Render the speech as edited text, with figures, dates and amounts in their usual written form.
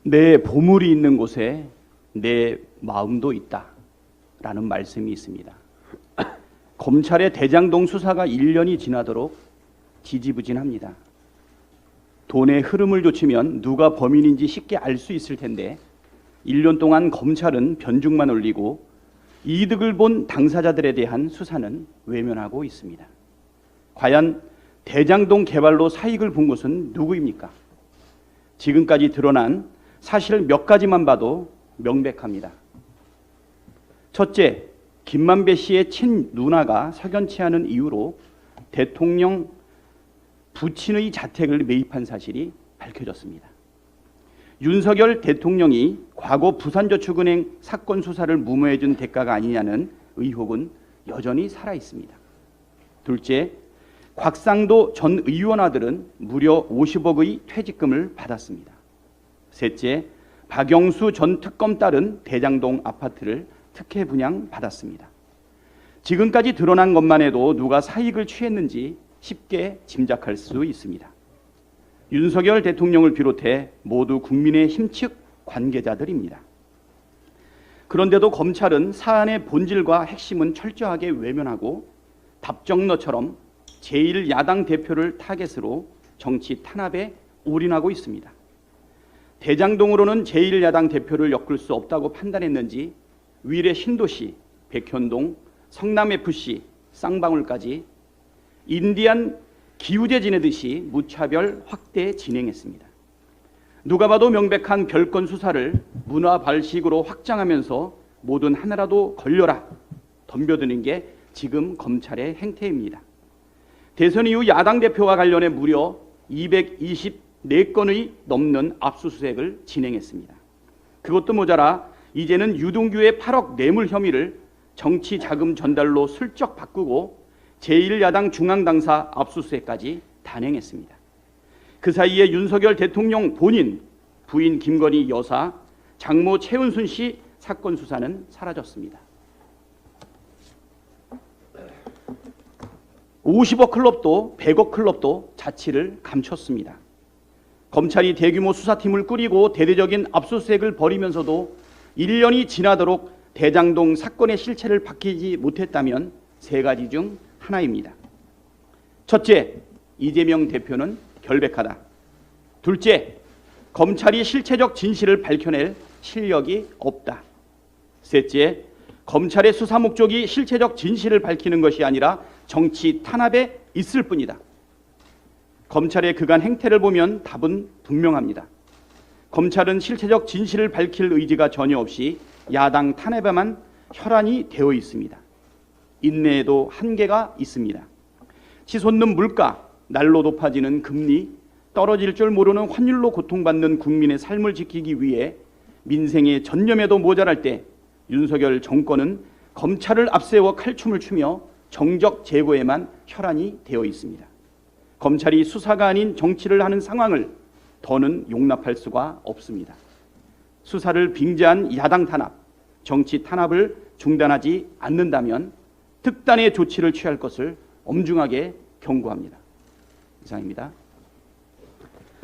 내 보물이 있는 곳에 내 마음도 있다 라는 말씀이 있습니다. 검찰의 대장동 수사가 1년이 지나도록 지지부진합니다. 돈의 흐름을 놓치면 누가 범인인지 쉽게 알 수 있을 텐데 1년 동안 검찰은 변죽만 올리고 이득을 본 당사자들에 대한 수사는 외면하고 있습니다. 과연 대장동 개발로 사익을 본 곳은 누구입니까? 지금까지 드러난 사실 몇 가지만 봐도 명백합니다. 첫째, 김만배 씨의 친누나가 석연치 않은 이유로 대통령 부친의 자택을 매입한 사실이 밝혀졌습니다. 윤석열 대통령이 과거 부산저축은행 사건 수사를 무모해준 대가가 아니냐는 의혹은 여전히 살아있습니다. 둘째, 곽상도 전 의원 아들은 무려 50억의 퇴직금을 받았습니다. 셋째, 박영수 전 특검 딸은 대장동 아파트를 특혜 분양 받았습니다. 지금까지 드러난 것만 해도 누가 사익을 취했는지 쉽게 짐작할 수 있습니다. 윤석열 대통령을 비롯해 모두 국민의힘 측 관계자들입니다. 그런데도 검찰은 사안의 본질과 핵심은 철저하게 외면하고 답정너처럼 제1야당 대표를 타겟으로 정치 탄압에 올인하고 있습니다. 대장동으로는 제1야당 대표를 엮을 수 없다고 판단했는지 위례 신도시, 백현동, 성남FC, 쌍방울까지 인디안 기우제 지내듯이 무차별 확대 진행했습니다. 누가 봐도 명백한 별건 수사를 문화발식으로 확장하면서 뭐든 하나라도 걸려라 덤벼드는 게 지금 검찰의 행태입니다. 대선 이후 야당 대표와 관련해 무려 224건의 넘는 압수수색을 진행했습니다. 그것도 모자라 이제는 유동규의 8억 뇌물 혐의를 정치 자금 전달로 슬쩍 바꾸고 제1야당 중앙당사 압수수색까지 단행했습니다. 그 사이에 윤석열 대통령 본인, 부인 김건희 여사, 장모 최은순 씨 사건 수사는 사라졌습니다. 50억 클럽도 100억 클럽도 자취를 감췄습니다. 검찰이 대규모 수사팀을 꾸리고 대대적인 압수수색을 벌이면서도 1년이 지나도록 대장동 사건의 실체를 밝히지 못했다면 세 가지 중 하나입니다. 첫째, 이재명 대표는 결백하다. 둘째, 검찰이 실체적 진실을 밝혀낼 실력이 없다. 셋째, 검찰의 수사 목적이 실체적 진실을 밝히는 것이 아니라 정치 탄압에 있을 뿐이다. 검찰의 그간 행태를 보면 답은 분명합니다. 검찰은 실체적 진실을 밝힐 의지가 전혀 없이 야당 탄압에만 혈안이 되어 있습니다. 인내에도 한계가 있습니다. 치솟는 물가, 날로 높아지는 금리, 떨어질 줄 모르는 환율로 고통받는 국민의 삶을 지키기 위해 민생의 전념에도 모자랄 때 윤석열 정권은 검찰을 앞세워 칼춤을 추며 정적 제거에만 혈안이 되어 있습니다. 검찰이 수사가 아닌 정치를 하는 상황을 더는 용납할 수가 없습니다. 수사를 빙자한 야당 탄압, 정치 탄압을 중단하지 않는다면 특단의 조치를 취할 것을 엄중하게 경고합니다. 이상입니다.